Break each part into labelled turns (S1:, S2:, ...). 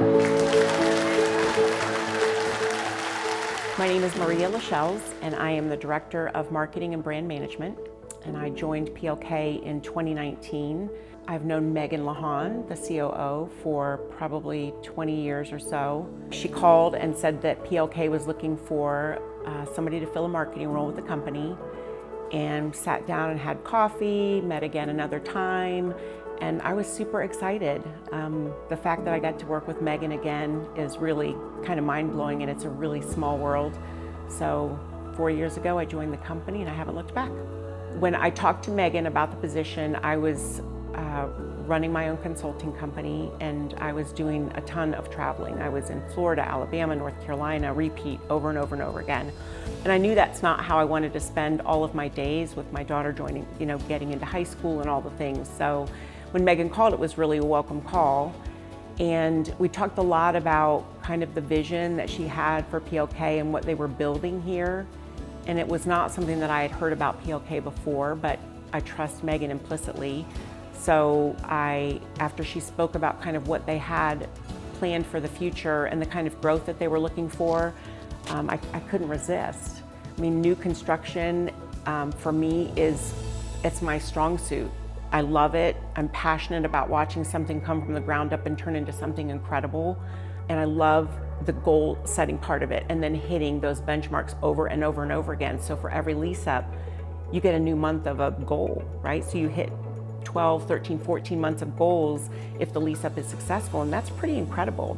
S1: My name is Maria Lashells, and I am the Director of Marketing and Brand Management, and I joined PLK in 2019. I've known Megan Lahan, the COO, for probably 20 years or so. She called and said that PLK was looking for somebody to fill a marketing role with the company, and sat down and had coffee, met again another time, and I was super excited. The fact that I got to work with Megan again is really kind of mind-blowing, and it's a really small world. So 4 years ago, I joined the company, and I haven't looked back. When I talked to Megan about the position, I was running my own consulting company, and I was doing a ton of traveling. I was in Florida, Alabama, North Carolina, repeat over and over and over again. And I knew that's not how I wanted to spend all of my days with my daughter joining, getting into high school and all the things. So when Megan called, it was really a welcome call. And we talked a lot about kind of the vision that she had for PLK and what they were building here. And it was not something that I had heard about PLK before, but I trust Megan implicitly. So after she spoke about kind of what they had planned for the future and the kind of growth that they were looking for, I couldn't resist. I mean, new construction for me it's my strong suit. I love it. I'm passionate about watching something come from the ground up and turn into something incredible. And I love the goal setting part of it, and then hitting those benchmarks over and over and over again. So for every lease up, you get a new month of a goal, right? So you hit 12, 13, 14 months of goals if the lease up is successful, and that's pretty incredible.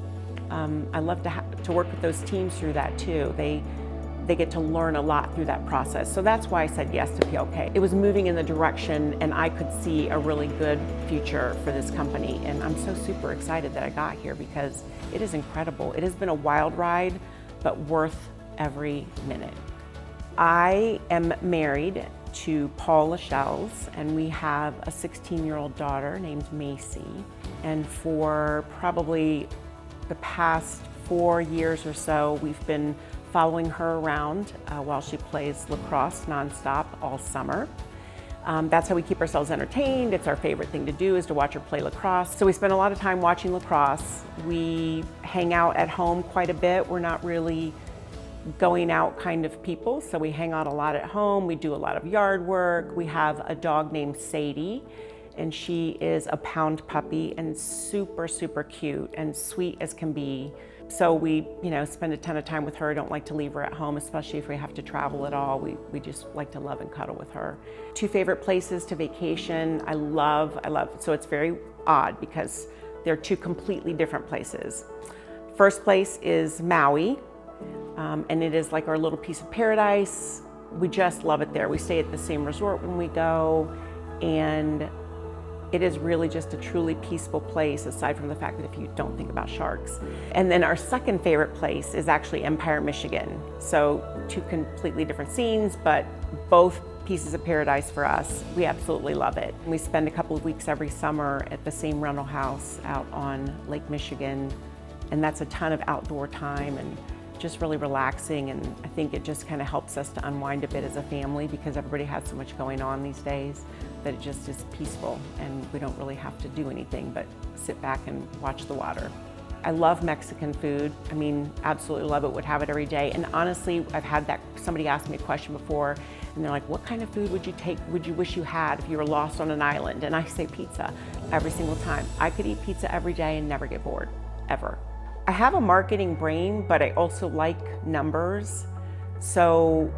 S1: I love to work with those teams through that too. They get to learn a lot through that process. So that's why I said yes to PLK. It was moving in the direction, and I could see a really good future for this company. And I'm so super excited that I got here because it is incredible. It has been a wild ride, but worth every minute. I am married to Paul Lashells, and we have a 16-year-old daughter named Macy. And for probably the past 4 years or so, we've been following her around while she plays lacrosse nonstop all summer. That's how we keep ourselves entertained. It's our favorite thing to do, is to watch her play lacrosse. So we spend a lot of time watching lacrosse. We hang out at home quite a bit. We're not really going out kind of people, so we hang out a lot at home. We do a lot of yard work. We have a dog named Sadie, and she is a pound puppy and super, super cute and sweet as can be. So we, spend a ton of time with her. I don't like to leave her at home, especially if we have to travel at all. We just like to love and cuddle with her. 2 favorite places to vacation. I love, so it's very odd because they're 2 completely different places. First place is Maui, and it is like our little piece of paradise. We just love it there. We stay at the same resort when we go, and it is really just a truly peaceful place, aside from the fact that if you don't think about sharks. And then our second favorite place is actually Empire, Michigan. So 2 completely different scenes, but both pieces of paradise for us. We absolutely love it. We spend a couple of weeks every summer at the same rental house out on Lake Michigan, and that's a ton of outdoor time and just really relaxing. And I think it just kind of helps us to unwind a bit as a family, because everybody has so much going on these days that it just is peaceful, and we don't really have to do anything but sit back and watch the water. I love Mexican food. I mean, absolutely love it, would have it every day. And honestly, I've had that, somebody asked me a question before, and they're like, what kind of food would you wish you had if you were lost on an island? And I say pizza every single time. I could eat pizza every day and never get bored, ever. I have a marketing brain, but I also like numbers. So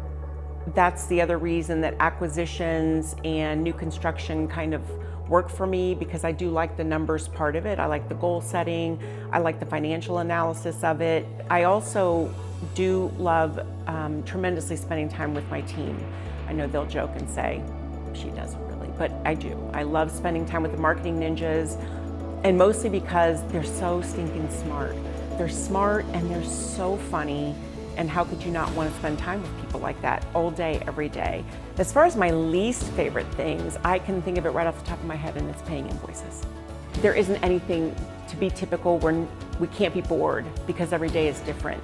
S1: that's the other reason that acquisitions and new construction kind of work for me, because I do like the numbers part of it. I like the goal setting. I like the financial analysis of it. I also do love tremendously spending time with my team. I know they'll joke and say, she doesn't really, but I do. I love spending time with the marketing ninjas, and mostly because they're so stinking smart. They're smart and they're so funny. And how could you not want to spend time with people like that all day, every day? As far as my least favorite things, I can think of it right off the top of my head, and it's paying invoices. There isn't anything to be typical where we can't be bored, because every day is different.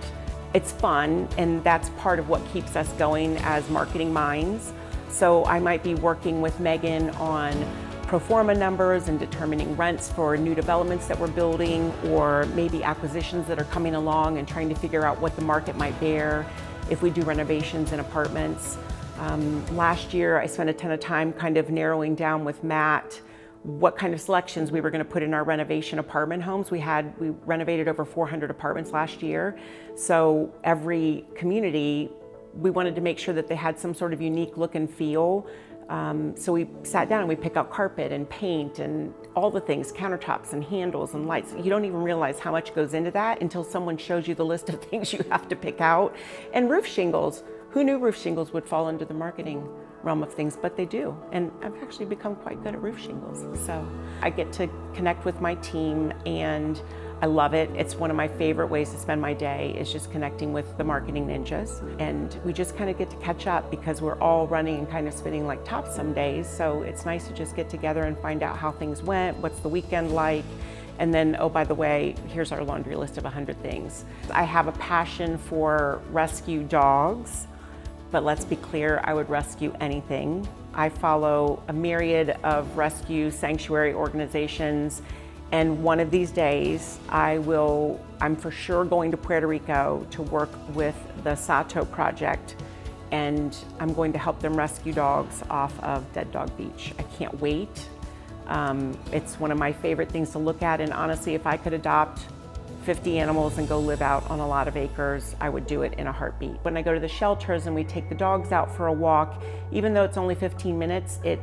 S1: It's fun, and that's part of what keeps us going as marketing minds. So I might be working with Megan on pro forma numbers and determining rents for new developments that we're building, or maybe acquisitions that are coming along and trying to figure out what the market might bear if we do renovations in apartments. Last year, I spent a ton of time kind of narrowing down with Matt what kind of selections we were going to put in our renovation apartment homes. We renovated over 400 apartments last year. So every community, we wanted to make sure that they had some sort of unique look and feel. So we sat down and we pick out carpet and paint and all the things, countertops and handles and lights. You don't even realize how much goes into that until someone shows you the list of things you have to pick out. And roof shingles. Who knew roof shingles would fall under the marketing realm of things, but they do. And I've actually become quite good at roof shingles. So I get to connect with my team and I love it. It's one of my favorite ways to spend my day, is just connecting with the marketing ninjas. And we just kind of get to catch up because we're all running and kind of spinning like tops some days. So it's nice to just get together and find out how things went, what's the weekend like. And then, oh, by the way, here's our laundry list of 100 things. I have a passion for rescue dogs. But let's be clear, I would rescue anything. I follow a myriad of rescue sanctuary organizations, and one of these days I'm for sure going to Puerto Rico to work with the Sato Project, and I'm going to help them rescue dogs off of Dead Dog Beach. I can't wait. It's one of my favorite things to look at, and honestly, if I could adopt 50 animals and go live out on a lot of acres, I would do it in a heartbeat. When I go to the shelters and we take the dogs out for a walk, even though it's only 15 minutes, it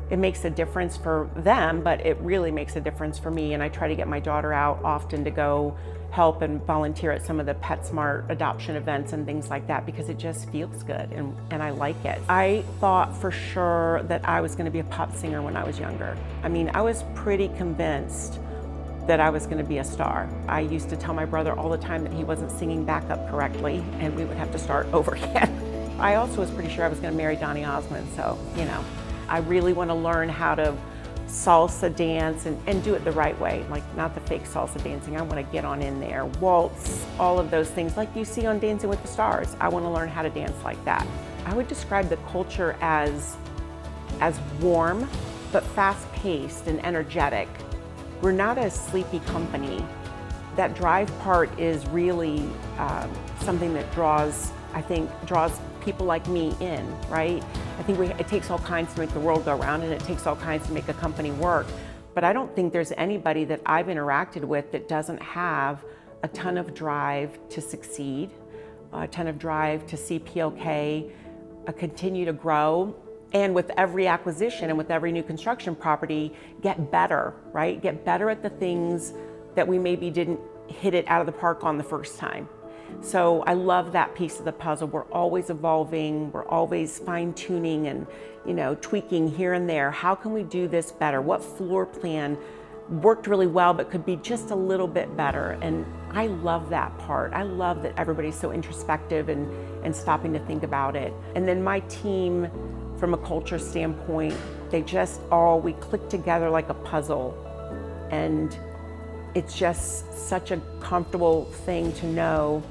S1: makes a difference for them, but it really makes a difference for me. And I try to get my daughter out often to go help and volunteer at some of the PetSmart adoption events and things like that, because it just feels good and I like it. I thought for sure that I was going to be a pop singer when I was younger. I mean, I was pretty convinced that I was going to be a star. I used to tell my brother all the time that he wasn't singing backup correctly and we would have to start over again. I also was pretty sure I was going to marry Donny Osmond, so, you know. I really want to learn how to salsa dance and do it the right way, like not the fake salsa dancing. I want to get on in there, waltz, all of those things like you see on Dancing with the Stars. I want to learn how to dance like that. I would describe the culture as warm, but fast-paced and energetic. We're not a sleepy company. That drive part is really something that draws people like me in, right? I think it takes all kinds to make the world go round, and it takes all kinds to make a company work. But I don't think there's anybody that I've interacted with that doesn't have a ton of drive to succeed, a ton of drive to see PLK continue to grow. And with every acquisition and with every new construction property, get better, right? Get better at the things that we maybe didn't hit it out of the park on the first time. So I love that piece of the puzzle. We're always evolving, we're always fine-tuning and, tweaking here and there. How can we do this better? What floor plan worked really well but could be just a little bit better? And I love that part. I love that everybody's so introspective and stopping to think about it. And then my team, from a culture standpoint, we click together like a puzzle. And it's just such a comfortable thing to know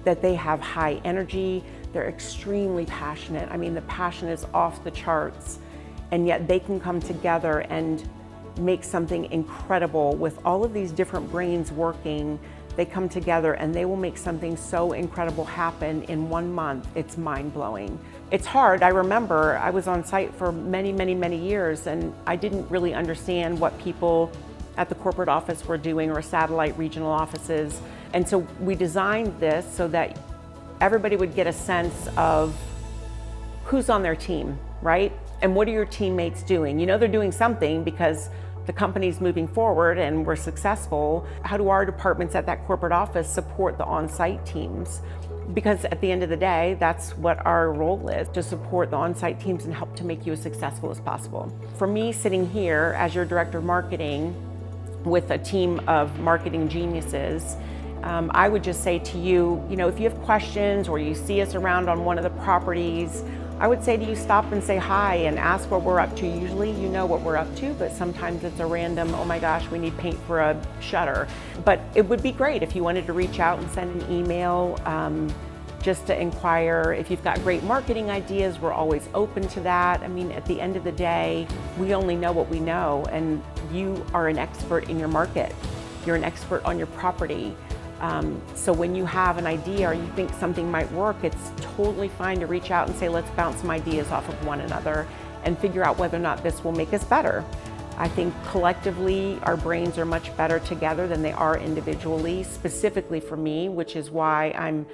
S1: that they have high energy, they're extremely passionate. I mean, the passion is off the charts, and yet they can come together and make something incredible with all of these different brains working. They come together and they will make something so incredible happen in 1 month. It's mind-blowing. It's hard. I remember I was on site for many, many, many years, and I didn't really understand what people at the corporate office were doing, or satellite regional offices. And so we designed this so that everybody would get a sense of who's on their team, right? And what are your teammates doing? You know they're doing something because the company's moving forward and we're successful. How do our departments at that corporate office support the on-site teams? Because at the end of the day, that's what our role is, to support the on-site teams and help to make you as successful as possible. For me, sitting here as your director of marketing with a team of marketing geniuses, I would just say to you, if you have questions or you see us around on one of the properties, I would say to you, stop and say hi and ask what we're up to. Usually you know what we're up to, but sometimes it's a random, oh my gosh, we need paint for a shutter. But it would be great if you wanted to reach out and send an email just to inquire. If you've got great marketing ideas, we're always open to that. I mean, at the end of the day, we only know what we know, and you are an expert in your market. You're an expert on your property. So when you have an idea or you think something might work, it's totally fine to reach out and say, let's bounce some ideas off of one another and figure out whether or not this will make us better. I think collectively our brains are much better together than they are individually, specifically for me, which is why I'm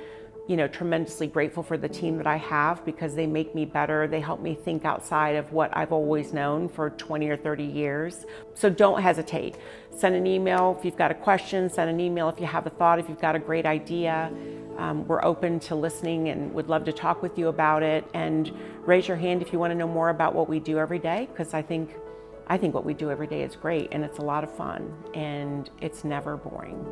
S1: tremendously grateful for the team that I have, because they make me better. They help me think outside of what I've always known for 20 or 30 years. So don't hesitate. Send an email if you've got a question, send an email if you have a thought, if you've got a great idea. We're open to listening and would love to talk with you about it. And raise your hand if you want to know more about what we do every day, because I think what we do every day is great, and it's a lot of fun, and it's never boring.